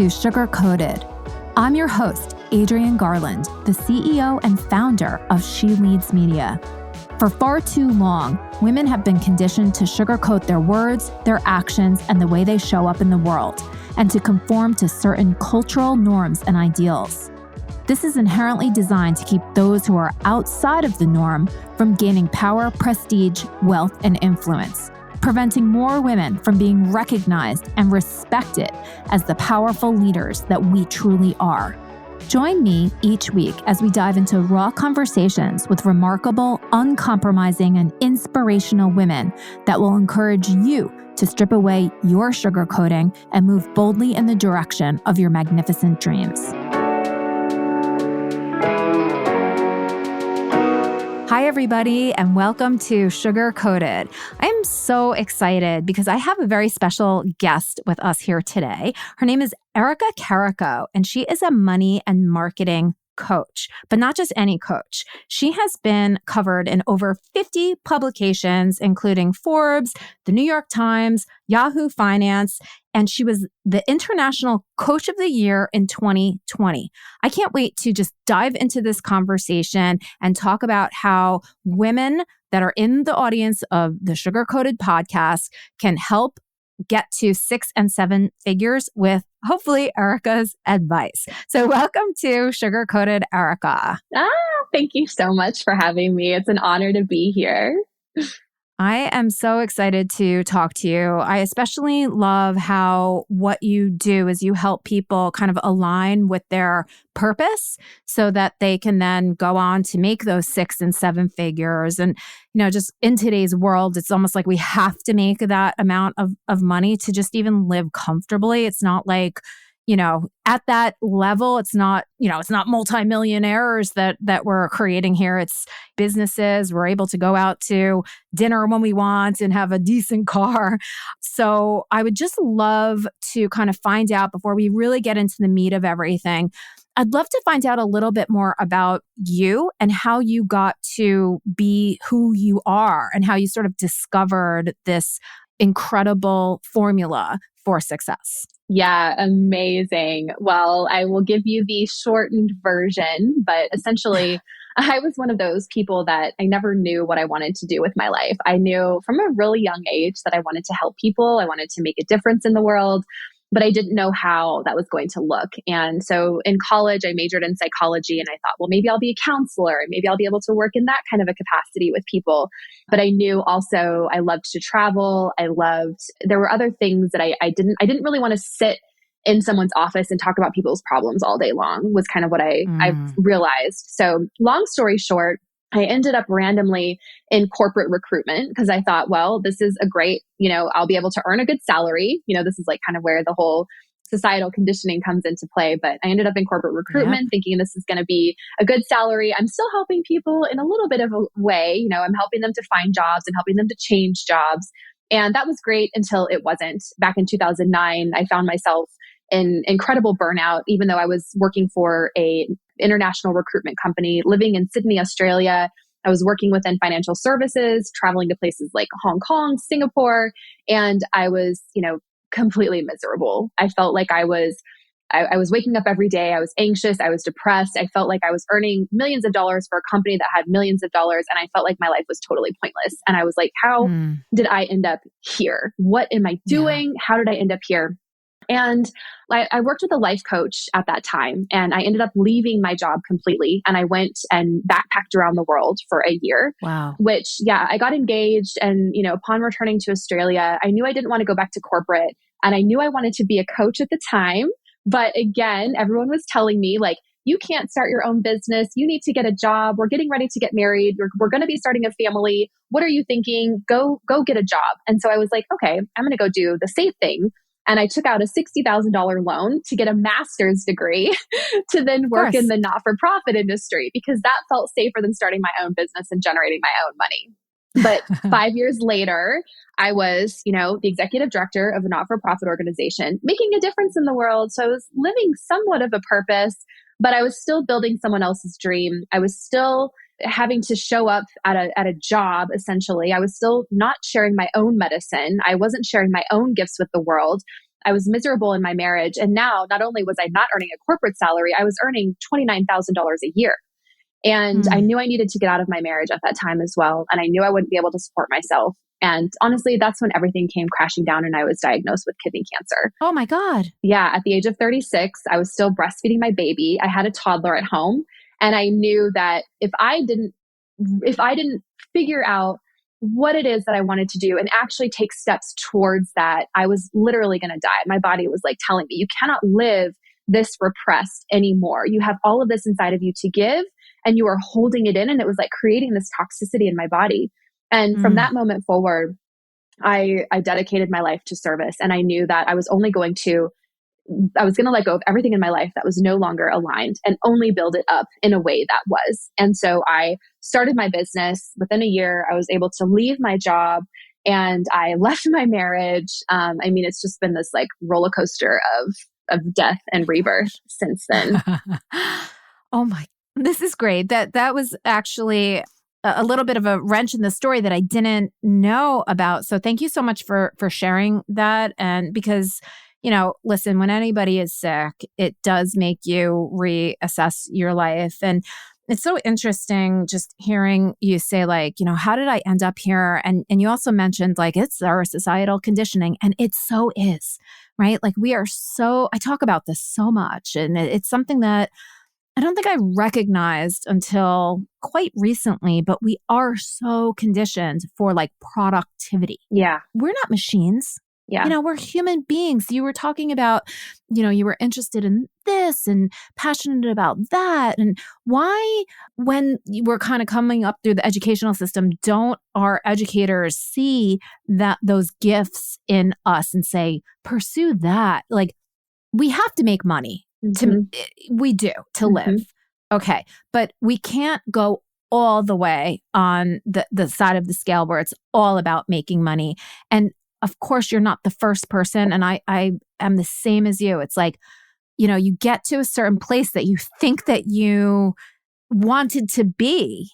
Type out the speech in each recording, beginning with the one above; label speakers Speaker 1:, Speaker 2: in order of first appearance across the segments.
Speaker 1: to Sugar Coated. I'm your host, Adrienne Garland, the CEO and founder of She Leads Media. For far too long, women have been conditioned to sugarcoat their words, their actions, and the way they show up in the world, and to conform to certain cultural norms and ideals. This is inherently designed to keep those who are outside of the norm from gaining power, prestige, wealth, and influence, preventing more women from being recognized and respected as the powerful leaders that we truly are. Join me each week as we dive into raw conversations with remarkable, uncompromising, and inspirational women that will encourage you to strip away your sugarcoating and move boldly in the direction of your magnificent dreams. Hi, everybody, and welcome to Sugar Coated. I am so excited because I have a very special guest with us here today. Her name is Erica Carrico, and she is a money and marketing coach, but not just any coach. She has been covered in over 50 publications, including Forbes, the New York Times, Yahoo Finance, and she was the International Coach of the Year in 2020. I can't wait to just dive into this conversation and talk about how women that are in the audience of the Sugar Coated podcast can help get to 6 and 7 figures with hopefully Erica's advice. So welcome to Sugar Coated, Erica.
Speaker 2: Thank you so much for having me. It's an honor to be here.
Speaker 1: I am so excited to talk to you. I especially love how what you do is you help people kind of align with their purpose so that they can then go on to make those 6 and 7 figures. And, just in today's world, it's almost like we have to make that amount of money to just even live comfortably. It's not like, at that level, it's not multimillionaires that we're creating here. It's businesses. We're able to go out to dinner when we want and have a decent car. So I would just love to kind of find out before we really get into the meat of everything. I'd love to find out a little bit more about you and how you got to be who you are and how you sort of discovered this incredible formula for success.
Speaker 2: Yeah, amazing. Well, I will give you the shortened version, but essentially, I was one of those people that I never knew what I wanted to do with my life. I knew from a really young age that I wanted to help people. I wanted to make a difference in the world, but I didn't know how that was going to look. And so in college, I majored in psychology and I thought, well, maybe I'll be a counselor and maybe I'll be able to work in that kind of a capacity with people. But I knew also I loved to travel. There were other things that I didn't really want to sit in someone's office and talk about people's problems all day long was kind of what I realized. So long story short, I ended up randomly in corporate recruitment because I thought, well, this is a great, I'll be able to earn a good salary. This is like kind of where the whole societal conditioning comes into play. But I ended up in corporate recruitment thinking this is going to be a good salary. I'm still helping people in a little bit of a way. I'm helping them to find jobs and helping them to change jobs. And that was great until it wasn't. Back in 2009, I found myself in incredible burnout, even though I was working for a international recruitment company, living in Sydney, Australia. I was working within financial services, traveling to places like Hong Kong, Singapore, and I was, completely miserable. I felt like I was waking up every day. I was anxious. I was depressed. I felt like I was earning millions of dollars for a company that had millions of dollars. And I felt like my life was totally pointless. And I was like, how did I end up here? What am I doing? How did I end up here? And I worked with a life coach at that time, and I ended up leaving my job completely. And I went and backpacked around the world for a year.
Speaker 1: Wow.
Speaker 2: Which, I got engaged. And, upon returning to Australia, I knew I didn't want to go back to corporate. And I knew I wanted to be a coach at the time. But again, everyone was telling me like, you can't start your own business. You need to get a job. We're getting ready to get married. We're going to be starting a family. What are you thinking? Go get a job. And so I was like, okay, I'm going to go do the safe thing. And I took out a $60,000 loan to get a master's degree to then work in the not-for-profit industry because that felt safer than starting my own business and generating my own money. But 5 years later, I was, the executive director of a not-for-profit organization, making a difference in the world. So I was living somewhat of a purpose, but I was still building someone else's dream. I was still having to show up at a job, essentially. I was still not sharing my own medicine. I wasn't sharing my own gifts with the world. I was miserable in my marriage. And now not only was I not earning a corporate salary, I was earning $29,000 a year. And I knew I needed to get out of my marriage at that time as well. And I knew I wouldn't be able to support myself. And honestly, that's when everything came crashing down and I was diagnosed with kidney cancer.
Speaker 1: Oh my God.
Speaker 2: Yeah. At the age of 36, I was still breastfeeding my baby. I had a toddler at home. And I knew that if I didn't figure out what it is that I wanted to do and actually take steps towards that, I was literally going to die. My body was like telling me, you cannot live this repressed anymore. You have all of this inside of you to give and you are holding it in. And it was like creating this toxicity in my body. And from that moment forward, I dedicated my life to service. And I knew that I was going to let go of everything in my life that was no longer aligned and only build it up in a way that was. And so I started my business. Within a year, I was able to leave my job and I left my marriage. It's just been this like roller coaster of death and rebirth since then.
Speaker 1: Oh my, this is great. That was actually a little bit of a wrench in the story that I didn't know about. So thank you so much for sharing that. And because, listen, when anybody is sick, it does make you reassess your life. And it's so interesting just hearing you say like, how did I end up here? And you also mentioned like, it's our societal conditioning, and it so is, right? Like I talk about this so much, and it's something that I don't think I recognized until quite recently, but we are so conditioned for like productivity.
Speaker 2: Yeah.
Speaker 1: We're not machines.
Speaker 2: Yeah.
Speaker 1: We're human beings. You were talking about, you were interested in this and passionate about that. And why, when we're kind of coming up through the educational system, don't our educators see those gifts in us and say, pursue that? Like, we have to make money. We do to live. Okay. But we can't go all the way on the side of the scale where it's all about making money. And of course, you're not the first person. And I am the same as you. It's like, you get to a certain place that you think that you wanted to be.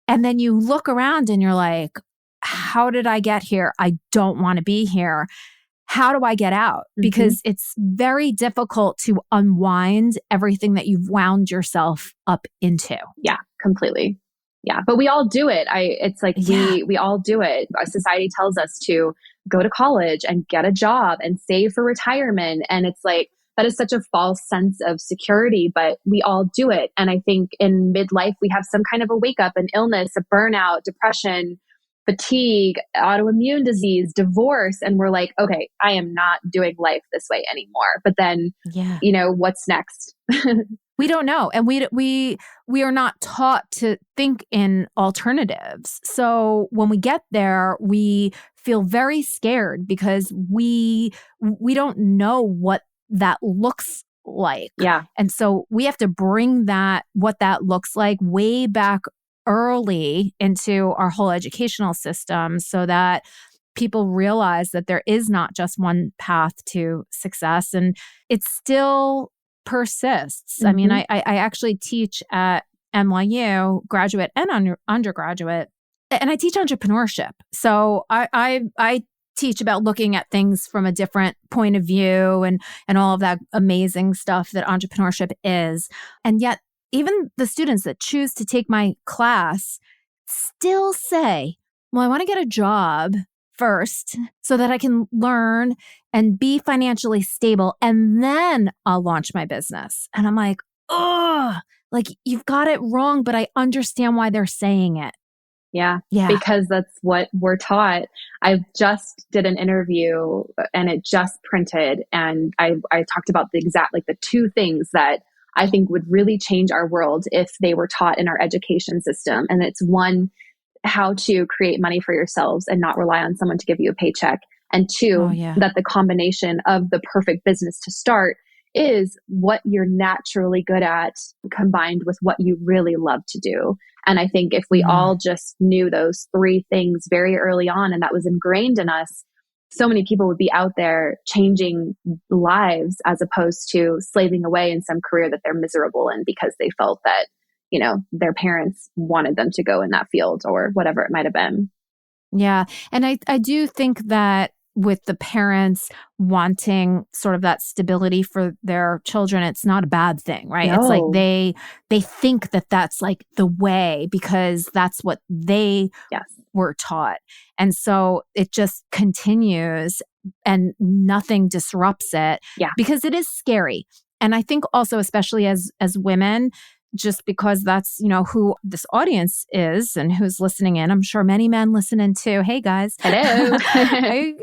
Speaker 1: And then you look around and you're like, how did I get here? I don't want to be here. How do I get out? Because it's very difficult to unwind everything that you've wound yourself up into.
Speaker 2: Yeah, completely. Yeah. But we all do it. We all do it. Our society tells us to go to college and get a job and save for retirement. And it's like, that is such a false sense of security, but we all do it. And I think in midlife, we have some kind of a wake up, an illness, a burnout, depression, fatigue, autoimmune disease, divorce. And we're like, okay, I am not doing life this way anymore. But then, what's next?
Speaker 1: We don't know. And we are not taught to think in alternatives. So when we get there, we feel very scared because we don't know what that looks like.
Speaker 2: Yeah.
Speaker 1: And so we have to bring what that looks like way back early into our whole educational system so that people realize that there is not just one path to success, and it still persists. I mean, I actually teach at NYU, graduate and undergraduate, and I teach entrepreneurship. So I teach about looking at things from a different point of view and all of that amazing stuff that entrepreneurship is. And yet, even the students that choose to take my class still say, well, I want to get a job first so that I can learn and be financially stable, and then I'll launch my business. And I'm like, oh, like you've got it wrong, but I understand why they're saying it.
Speaker 2: Yeah, because that's what we're taught. I just did an interview and it just printed, and I talked about the two things that I think would really change our world if they were taught in our education system. And it's one, how to create money for yourselves and not rely on someone to give you a paycheck. And two, that the combination of the perfect business to start is what you're naturally good at combined with what you really love to do. And I think if we all just knew those three things very early on, and that was ingrained in us, so many people would be out there changing lives as opposed to slaving away in some career that they're miserable in because they felt that, their parents wanted them to go in that field or whatever it might have been.
Speaker 1: Yeah. And I do think that with the parents wanting sort of that stability for their children, it's not a bad thing, right? It's like
Speaker 2: No.
Speaker 1: they think that that's like the way because that's what they
Speaker 2: Yes.
Speaker 1: were taught. And so it just continues and nothing disrupts it because it is scary. And I think also, especially as women, just because that's, who this audience is and who's listening in. I'm sure many men listen in too. Hey, guys.
Speaker 2: Hello.
Speaker 1: Hey.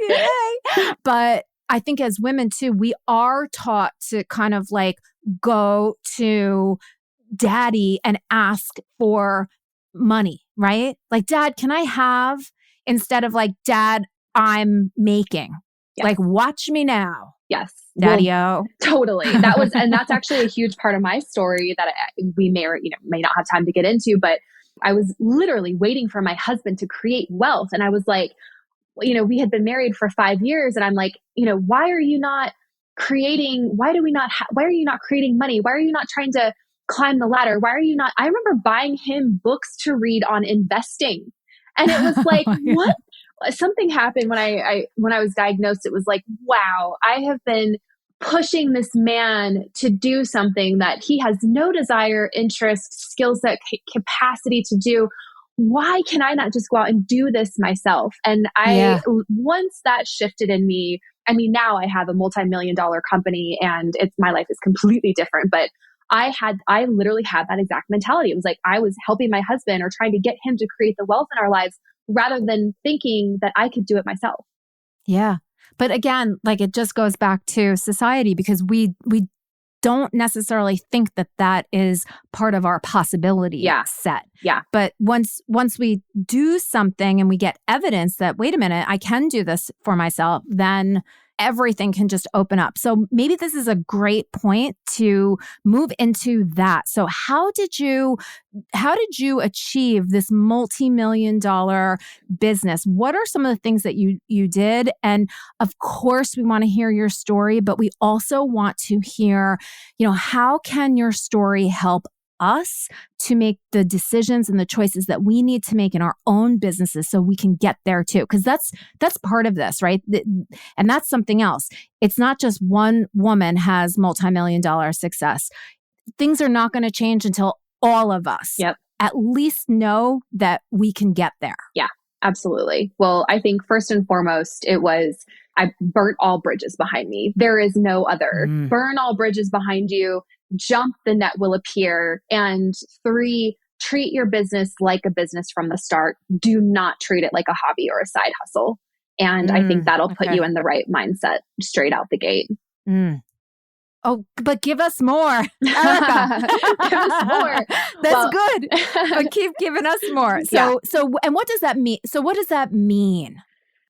Speaker 1: But I think as women too, we are taught to kind of like go to daddy and ask for money, right? Like, Dad, can I have, instead of like, Dad, I'm making.
Speaker 2: Yes.
Speaker 1: Like, watch me now.
Speaker 2: Yes.
Speaker 1: Daddy-o.
Speaker 2: Totally. And that's actually a huge part of my story that we may or may not have time to get into, but I was literally waiting for my husband to create wealth. And I was like, we had been married for 5 years and I'm like, why are you not creating, why are you not creating money? Why are you not trying to climb the ladder? Why are you not, I remember buying him books to read on investing. And it was like, what? Something happened when I was diagnosed. It was like, wow, I have been pushing this man to do something that he has no desire, interest, skill set, capacity to do. Why can I not just go out and do this myself? And once that shifted in me, I mean, now I have a multi-million-dollar company and my life is completely different. But I literally had that exact mentality. It was like I was helping my husband or trying to get him to create the wealth in our lives rather than thinking that I could do it myself.
Speaker 1: Yeah. But again, like it just goes back to society because we don't necessarily think that is part of our possibility set.
Speaker 2: Yeah.
Speaker 1: But once we do something and we get evidence that, wait a minute, I can do this for myself, then everything can just open up. So maybe this is a great point to move into that. So how did you achieve this multi-million-dollar business? What are some of the things that you did? And of course, we want to hear your story, but we also want to hear, how can your story help us to make the decisions and the choices that we need to make in our own businesses so we can get there too? Because that's part of this, right? And that's something else. It's not just one woman has multi-million-dollar success. Things are not going to change until all of us at least know that we can get there.
Speaker 2: Yeah, absolutely. Well, I think first and foremost, I burnt all bridges behind me. There is no other. Burn all bridges behind you. Jump, the net will appear. And 3, treat your business like a business from the start. Do not treat it like a hobby or a side hustle. And I think that'll put you in the right mindset straight out the gate.
Speaker 1: Oh, but give us more, Erica.
Speaker 2: Give us more.
Speaker 1: That's good. But keep giving us more. So, and what does that mean? So what does that mean?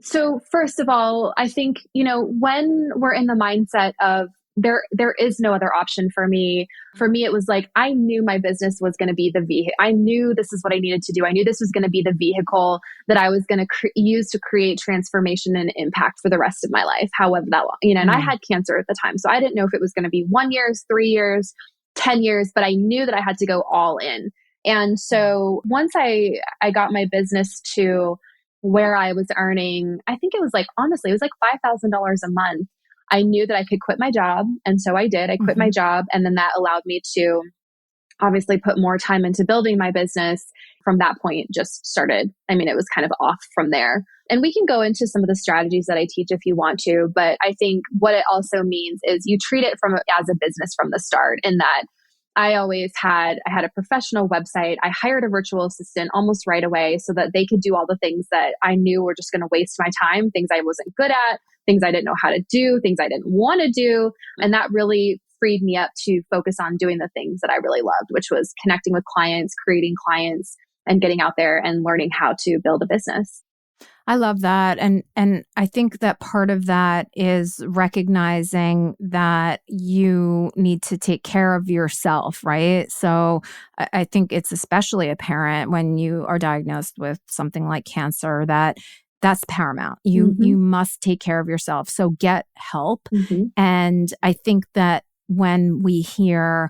Speaker 2: So first of all, I think, when we're in the mindset of there is no other option for me. For me, it was like, I knew my business was going to be the vehicle. I knew this is what I needed to do. I knew this was going to be the vehicle that I was going to use to create transformation and impact for the rest of my life, however that long, and I had cancer at the time. So I didn't know if it was going to be 1 year, 3 years, 10 years, but I knew that I had to go all in. And so once I got my business to where I was earning, I think it was like, honestly, it was like $5,000 a month. I knew that I could quit my job. And so I did. I quit my job. And then that allowed me to obviously put more time into building my business. From that point, just started. I mean, it was kind of off from there. And we can go into some of the strategies that I teach if you want to. But I think what it also means is you treat it as a business from the start, in that I had a professional website. I hired a virtual assistant almost right away so that they could do all the things that I knew were just going to waste my time, things I wasn't good at, things I didn't know how to do, things I didn't want to do. And that really freed me up to focus on doing the things that I really loved, which was connecting with clients, creating clients, and getting out there and learning how to build a business.
Speaker 1: I love that. And I think that part of that is recognizing that you need to take care of yourself, right? So I think it's especially apparent when you are diagnosed with something like cancer that's paramount. You must take care of yourself. So get help. And I think that when we hear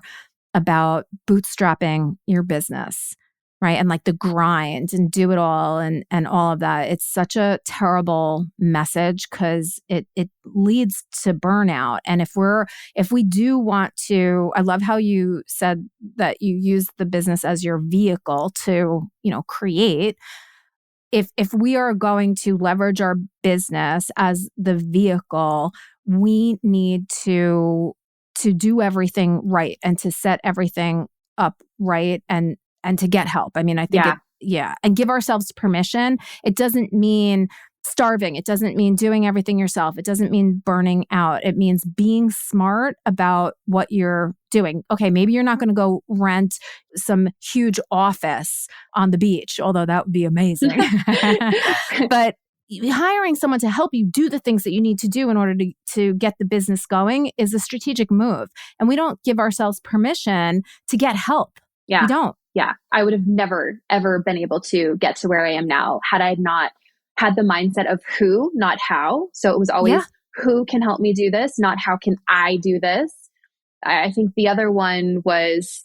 Speaker 1: about bootstrapping your business, right? And like the grind and do it all and all of that. It's such a terrible message because it leads to burnout. And if we do want to, I love how you said that you use the business as your vehicle to, create. If we are going to leverage our business as the vehicle, we need to do everything right and to set everything up right and to get help. I mean, I think and give ourselves permission. It doesn't mean starving. It doesn't mean doing everything yourself. It doesn't mean burning out. It means being smart about what you're doing. Okay, maybe you're not going to go rent some huge office on the beach, although that would be amazing. But hiring someone to help you do the things that you need to do in order to get the business going is a strategic move. And we don't give ourselves permission to get help.
Speaker 2: Yeah.
Speaker 1: We don't.
Speaker 2: Yeah. I would have never, ever been able to get to where I am now had I not had the mindset of who, not how. So it was always who can help me do this, not how can I do this. I think the other one was,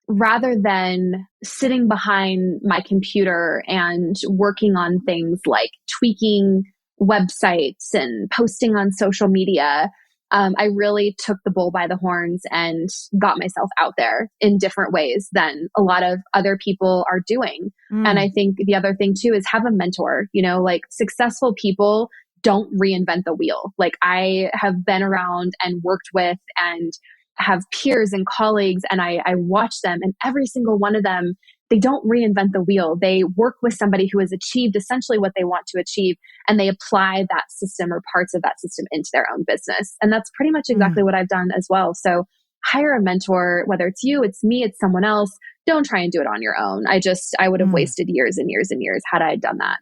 Speaker 2: rather than sitting behind my computer and working on things like tweaking websites and posting on social media, I really took the bull by the horns and got myself out there in different ways than a lot of other people are doing. And I think the other thing too is have a mentor. Like successful people don't reinvent the wheel. Like I have been around and worked with and have peers and colleagues, and I watch them, and every single one of them, they don't reinvent the wheel. They work with somebody who has achieved essentially what they want to achieve, and they apply that system or parts of that system into their own business. And that's pretty much exactly what I've done as well. So hire a mentor, whether it's you, it's me, it's someone else. Don't try and do it on your own. I would have wasted years and years and years had I done that.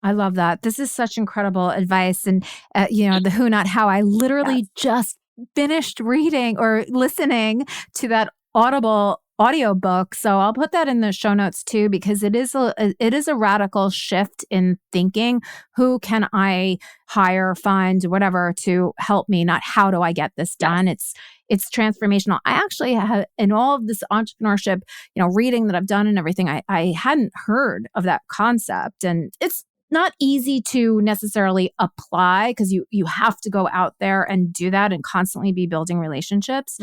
Speaker 1: I love that. This is such incredible advice. And, the who, not how. I literally just finished reading or listening to that Audible audiobook. So I'll put that in the show notes too, because it is a radical shift in thinking. Who can I hire, find, whatever to help me? Not how do I get this done? It's transformational. I actually have, in all of this entrepreneurship, reading that I've done and everything, I hadn't heard of that concept. And it's not easy to necessarily apply because you have to go out there and do that and constantly be building relationships.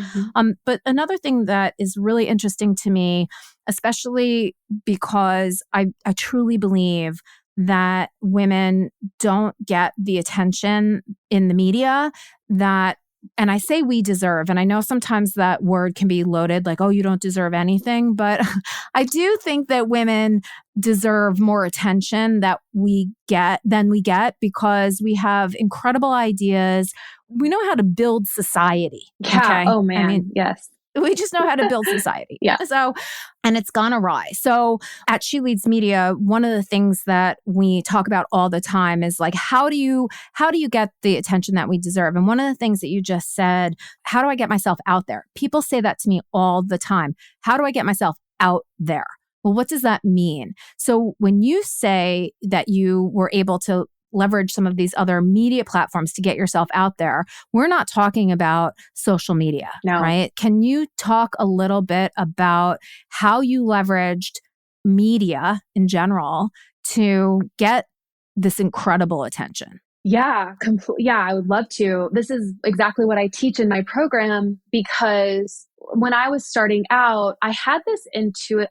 Speaker 1: But another thing that is really interesting to me, especially because I truly believe that women don't get the attention in the media that, and I say we deserve, and I know sometimes that word can be loaded like, oh, you don't deserve anything. But I do think that women deserve more attention than we get because we have incredible ideas. We know how to build society.
Speaker 2: Yeah. Okay? Oh man.
Speaker 1: I mean,
Speaker 2: yes.
Speaker 1: We just know how to build society.
Speaker 2: Yeah.
Speaker 1: So, and it's gone awry. So at She Leads Media, one of the things that we talk about all the time is like, how do you get the attention that we deserve? And one of the things that you just said, how do I get myself out there? People say that to me all the time. How do I get myself out there? Well, what does that mean? So when you say that you were able to leverage some of these other media platforms to get yourself out there, we're not talking about social media, right? Can you talk a little bit about how you leveraged media in general to get this incredible attention?
Speaker 2: Yeah, I would love to. This is exactly what I teach in my program, because when I was starting out, I had this intuition.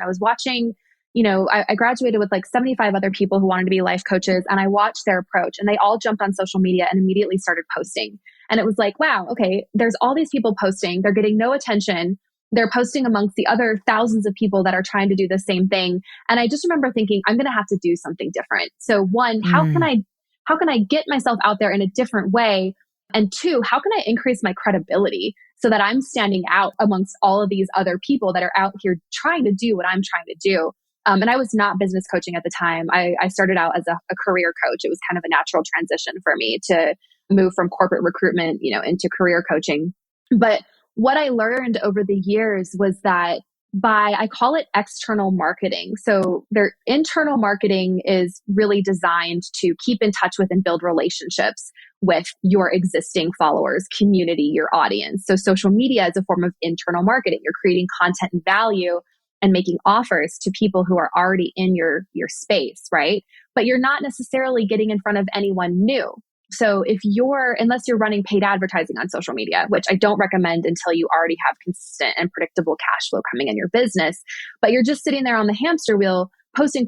Speaker 2: I was watching, I graduated with like 75 other people who wanted to be life coaches, and I watched their approach, and they all jumped on social media and immediately started posting. And it was like, wow, okay, there's all these people posting. They're getting no attention. They're posting amongst the other thousands of people that are trying to do the same thing. And I just remember thinking, I'm going to have to do something different. So one, how can I get myself out there in a different way? And two, how can I increase my credibility so that I'm standing out amongst all of these other people that are out here trying to do what I'm trying to do? And I was not business coaching at the time. I started out as a career coach. It was kind of a natural transition for me to move from corporate recruitment, into career coaching. But what I learned over the years was that I call it external marketing. So their internal marketing is really designed to keep in touch with and build relationships with your existing followers, community, your audience. So social media is a form of internal marketing. You're creating content and value. and making offers to people who are already in your space, right? But you're not necessarily getting in front of anyone new. So unless you're running paid advertising on social media, which I don't recommend until you already have consistent and predictable cash flow coming in your business, but you're just sitting there on the hamster wheel, posting,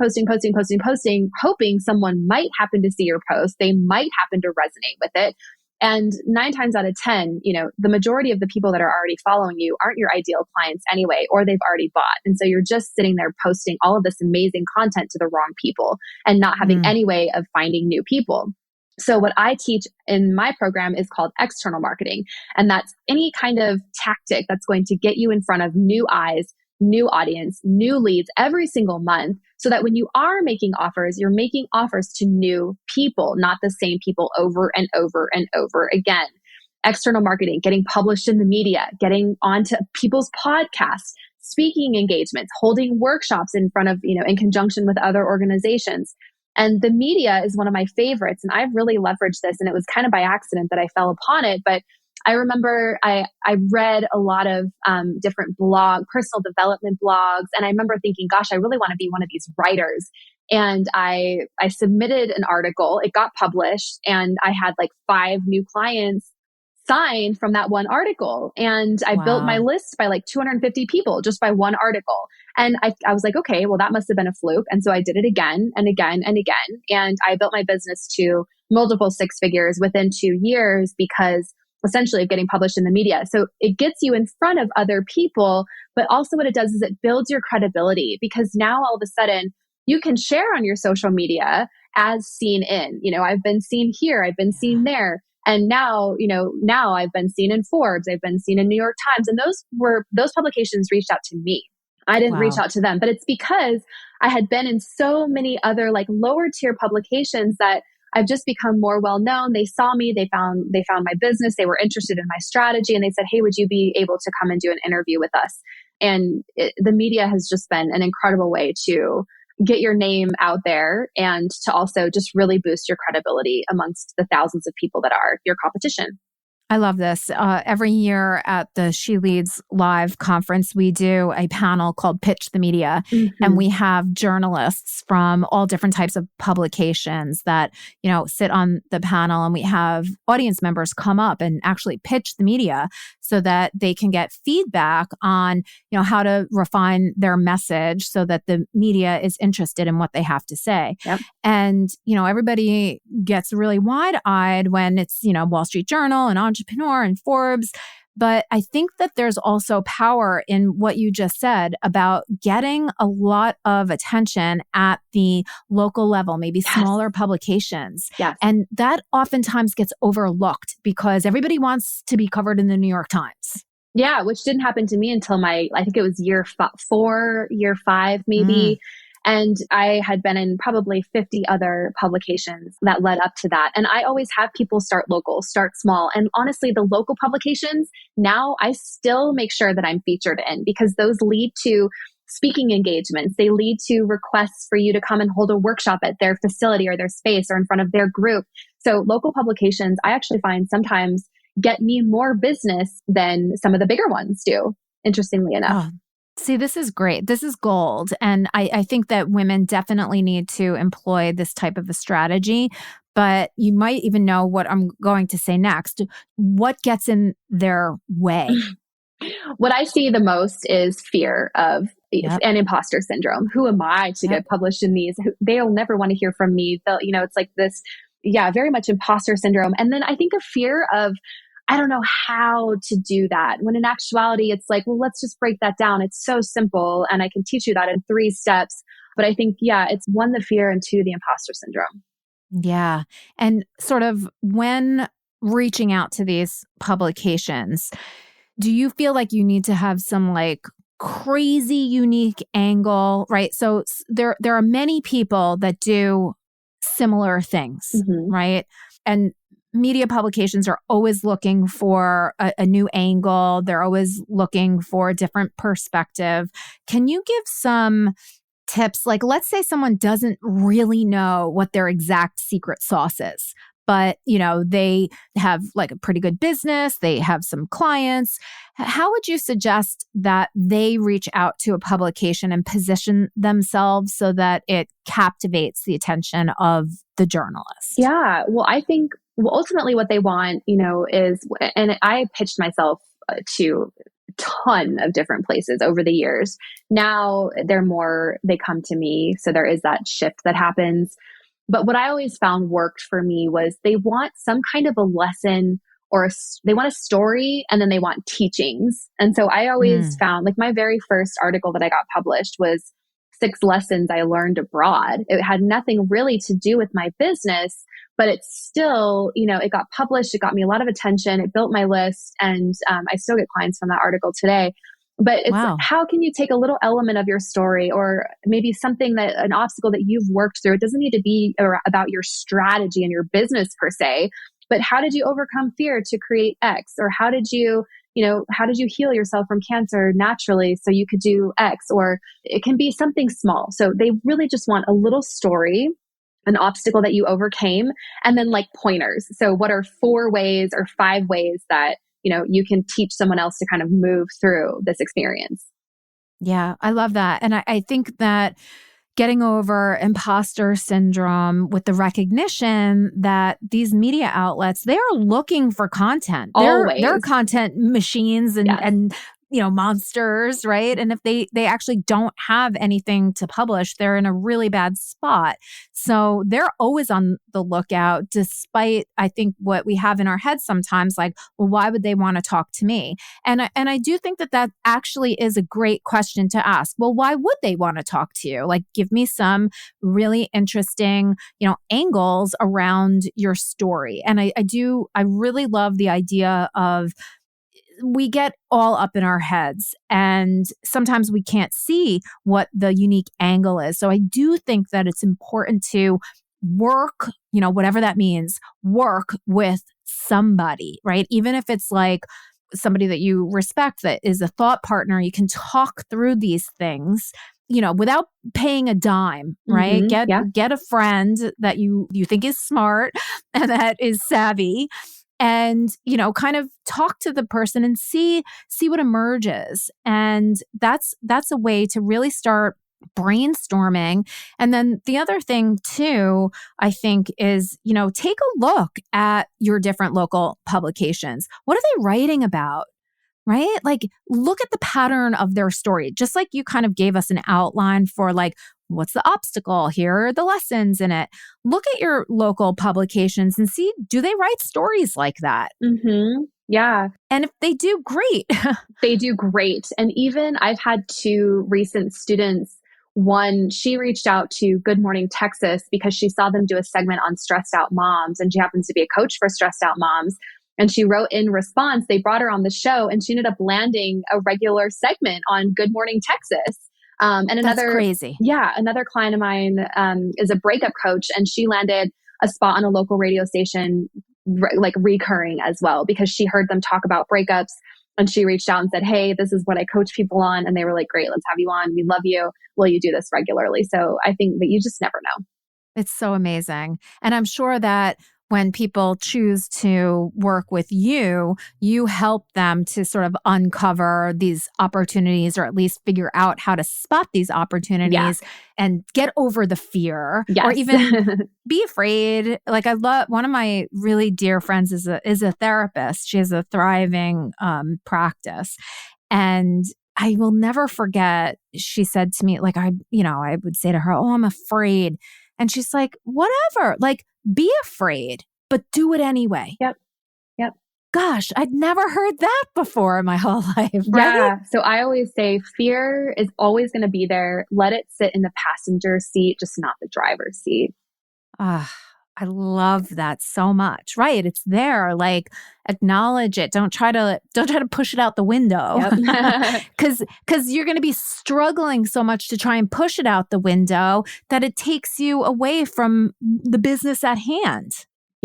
Speaker 2: hoping someone might happen to see your post. They might happen to resonate with it. And 9 times out of 10, the majority of the people that are already following you aren't your ideal clients anyway, or they've already bought. And so you're just sitting there posting all of this amazing content to the wrong people and not having any way of finding new people. So what I teach in my program is called external marketing. And that's any kind of tactic that's going to get you in front of new eyes, new audience, new leads every single month, so that when you are making offers, you're making offers to new people, not the same people over and over and over again. External marketing, getting published in the media, getting onto people's podcasts, speaking engagements, holding workshops in front of, in conjunction with other organizations. And the media is one of my favorites. And I've really leveraged this, and it was kind of by accident that I fell upon it. But I remember I read a lot of different personal development blogs. And I remember thinking, gosh, I really want to be one of these writers. And I submitted an article. It got published, and I had like 5 new clients signed from that one article. And I built my list by like 250 people just by one article. And I was like, okay, well, that must have been a fluke. And so I did it again and again and again. And I built my business to multiple 6 figures within 2 years because essentially of getting published in the media. So it gets you in front of other people, but also what it does is it builds your credibility, because now all of a sudden you can share on your social media as seen in, I've been seen here, I've been seen there. And now I've been seen in Forbes, I've been seen in New York Times. And those publications reached out to me. I didn't reach out to them, but it's because I had been in so many other like lower tier publications that I've just become more well known. They saw me, they found my business, they were interested in my strategy, and they said, hey, would you be able to come and do an interview with us? And the media has just been an incredible way to get your name out there and to also just really boost your credibility amongst the thousands of people that are your competition.
Speaker 1: I love this. Every year at the She Leads Live conference, we do a panel called Pitch the Media. And we have journalists from all different types of publications that, sit on the panel. And we have audience members come up and actually pitch the media so that they can get feedback on, how to refine their message so that the media is interested in what they have to say.
Speaker 2: Yep.
Speaker 1: And, everybody gets really wide-eyed when it's, Wall Street Journal and Entrepreneur and Forbes. But I think that there's also power in what you just said about getting a lot of attention at the local level, maybe smaller publications.
Speaker 2: Yes.
Speaker 1: And that oftentimes gets overlooked because everybody wants to be covered in the New York Times.
Speaker 2: Yeah, which didn't happen to me until I think it was year 4, year 5, maybe. And I had been in probably 50 other publications that led up to that. And I always have people start local, start small. And honestly, the local publications, now I still make sure that I'm featured in, because those lead to speaking engagements. They lead to requests for you to come and hold a workshop at their facility or their space or in front of their group. So local publications, I actually find sometimes get me more business than some of the bigger ones do, interestingly enough.
Speaker 1: Oh. See, this is great. This is gold. And I think that women definitely need to employ this type of a strategy. But you might even know what I'm going to say next. What gets in their way?
Speaker 2: What I see the most is fear of an imposter syndrome. Who am I to get published in these? They'll never want to hear from me. It's like this, very much imposter syndrome. And then I think a fear of, I don't know how to do that. When in actuality, it's like, well, let's just break that down. It's so simple. And I can teach you that in 3 steps. But I think, it's 1, the fear, and 2, the imposter syndrome.
Speaker 1: Yeah. And sort of when reaching out to these publications, do you feel like you need to have some like crazy unique angle, right? So there are many people that do similar things, right? And media publications are always looking for a new angle. They're always looking for a different perspective. Can you give some tips? Like, let's say someone doesn't really know what their exact secret sauce is, but they have like a pretty good business, they have some clients. How would you suggest that they reach out to a publication and position themselves so that it captivates the attention of the journalist?
Speaker 2: Yeah, well, I think ultimately what they want, is, and I pitched myself to a ton of different places over the years. Now they come to me. So there is that shift that happens. But what I always found worked for me was they want some kind of a lesson, or they want a story, and then they want teachings. And so I always found, like, my very first article that I got published was 6 lessons I learned abroad. It had nothing really to do with my business, but it's still, it got published. It got me a lot of attention. It built my list, and I still get clients from that article today. But it's how can you take a little element of your story, or maybe an obstacle that you've worked through? It doesn't need to be about your strategy and your business per se, but how did you overcome fear to create X? Or how did you heal yourself from cancer naturally so you could do X? Or it can be something small. So they really just want a little story, an obstacle that you overcame, and then like pointers. So what are 4 ways or 5 ways that you can teach someone else to kind of move through this experience?
Speaker 1: Yeah, I love that. And I think that getting over imposter syndrome with the recognition that these media outlets, they are looking for content. They're content machines and monsters, right? And if they actually don't have anything to publish, they're in a really bad spot. So they're always on the lookout, despite, I think, what we have in our heads sometimes, like, well, why would they want to talk to me? And I do think that actually is a great question to ask. Well, why would they want to talk to you? Like, give me some really interesting, angles around your story. And I really love the idea of, we get all up in our heads and sometimes we can't see what the unique angle is. So I do think that it's important to work, whatever that means, work with somebody, right? Even if it's like somebody that you respect, that is a thought partner, you can talk through these things, without paying a dime, right? Get a friend that you think is smart and that is savvy, and kind of talk to the person and see what emerges. And that's a way to really start brainstorming. And then the other thing too, I think, is take a look at your different local publications. What are they writing about? Right? Like, look at the pattern of their story. Just like you kind of gave us an outline for, like, what's the obstacle? Here are the lessons in it. Look at your local publications and see, do they write stories like that?
Speaker 2: Mm-hmm. Yeah.
Speaker 1: And if they do, great.
Speaker 2: They do great. And even I've had 2 recent students. One, she reached out to Good Morning Texas because she saw them do a segment on stressed out moms, and she happens to be a coach for stressed out moms. And she wrote in response, they brought her on the show, and she ended up landing a regular segment on Good Morning Texas. And
Speaker 1: That's crazy.
Speaker 2: Yeah. Another client of mine is a breakup coach, and she landed a spot on a local radio station, recurring as well, because she heard them talk about breakups, and she reached out and said, hey, this is what I coach people on. And they were like, great, let's have you on. We love you. Will you do this regularly? So I think that you just never know.
Speaker 1: It's so amazing. And I'm sure that when people choose to work with you, you help them to sort of uncover these opportunities, or at least figure out how to spot these opportunities and get over the fear, or even be afraid. Like, I love, one of my really dear friends is a therapist. She has a thriving practice. And I will never forget, she said to me, like, I would say to her, oh, I'm afraid. And she's like, whatever, like, be afraid, but do it anyway.
Speaker 2: Yep.
Speaker 1: Gosh, I'd never heard that before in my whole life. Right?
Speaker 2: Yeah. So I always say fear is always going to be there. Let it sit in the passenger seat, just not the driver's seat.
Speaker 1: I love that so much. Right. It's there. Like, acknowledge it. Don't try to push it out the window.
Speaker 2: Yep.
Speaker 1: Cause you're going to be struggling so much to try and push it out the window that it takes you away from the business at hand.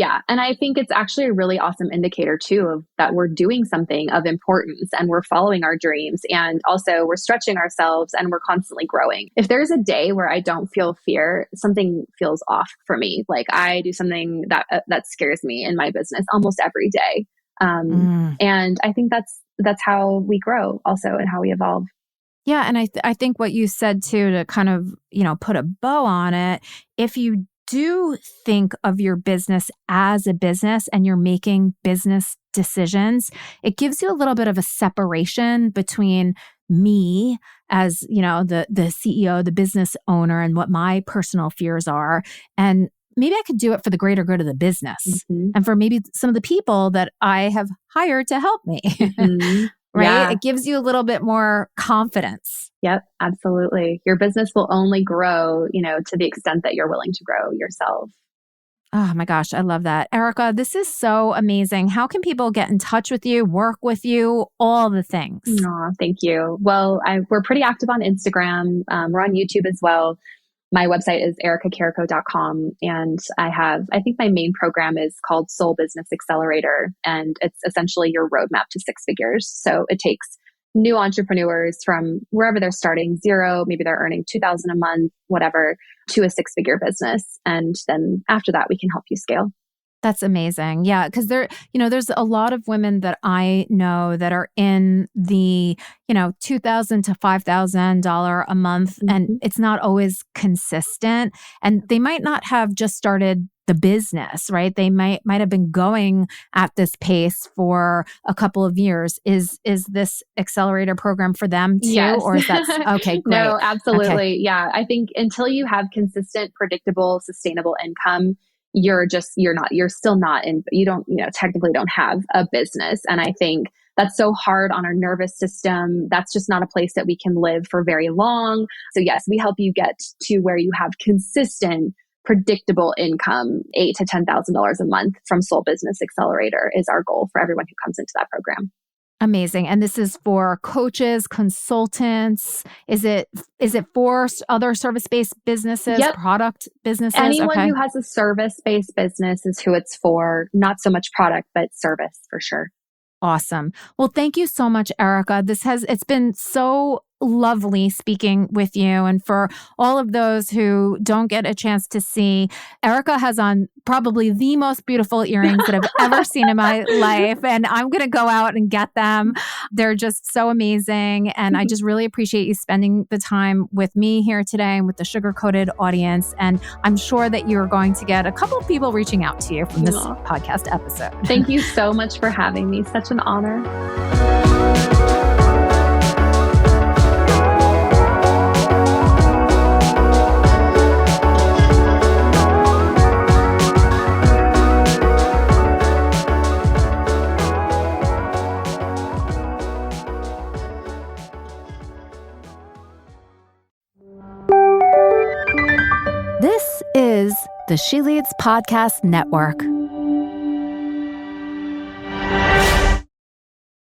Speaker 2: Yeah. And I think it's actually a really awesome indicator too of that we're doing something of importance and we're following our dreams. And also we're stretching ourselves and we're constantly growing. If there's a day where I don't feel fear, something feels off for me. Like I do something that scares me in my business almost every day. And I think that's how we grow also and how we evolve.
Speaker 1: Yeah. And I think what you said too, to kind of, put a bow on it, if you do think of your business as a business and you're making business decisions, it gives you a little bit of a separation between me as, the CEO, the business owner, and what my personal fears are. And maybe I could do it for the greater good of the business and for maybe some of the people that I have hired to help me. Right? Yeah. It gives you a little bit more confidence.
Speaker 2: Yep, absolutely. Your business will only grow, to the extent that you're willing to grow yourself.
Speaker 1: Oh my gosh, I love that. Erica, this is so amazing. How can people get in touch with you, work with you, all the things?
Speaker 2: Oh, thank you. Well, we're pretty active on Instagram. We're on YouTube as well. My website is ericacarrico.com. And I think my main program is called Soul Business Accelerator. And it's essentially your roadmap to six figures. So it takes new entrepreneurs from wherever they're starting, zero, maybe they're earning $2,000 a month, whatever, to a six-figure business. And then after that, we can help you scale.
Speaker 1: That's amazing. Yeah. Because there's a lot of women that I know that are in the, $2,000 to $5,000 a month, and it's not always consistent. And they might not have just started the business, right? They might have been going at this pace for a couple of years. Is this accelerator program for them too?
Speaker 2: Yes.
Speaker 1: Or is that okay? Great.
Speaker 2: No, absolutely.
Speaker 1: Okay.
Speaker 2: Yeah. I think until you have consistent, predictable, sustainable income, you technically don't have a business. And I think that's so hard on our nervous system. That's just not a place that we can live for very long. So yes, we help you get to where you have consistent, predictable income, $8,000 to $10,000 a month from Soul Business Accelerator is our goal for everyone who comes into that program.
Speaker 1: Amazing. And this is for coaches, consultants. Is it for other service-based businesses,
Speaker 2: Yep.
Speaker 1: Product businesses?
Speaker 2: Anyone who has a service-based business is who it's for. Not so much product, but service for sure.
Speaker 1: Awesome. Well, thank you so much, Erica. It's been so lovely speaking with you. And for all of those who don't get a chance to see, Erica has on probably the most beautiful earrings that I've ever seen in my life. And I'm going to go out and get them. They're just so amazing. And I just really appreciate you spending the time with me here today and with the sugar-coated audience. And I'm sure that you're going to get a couple of people reaching out to you from this podcast episode.
Speaker 2: Thank you so much for having me. Such an honor.
Speaker 1: This is the She Leads Podcast Network.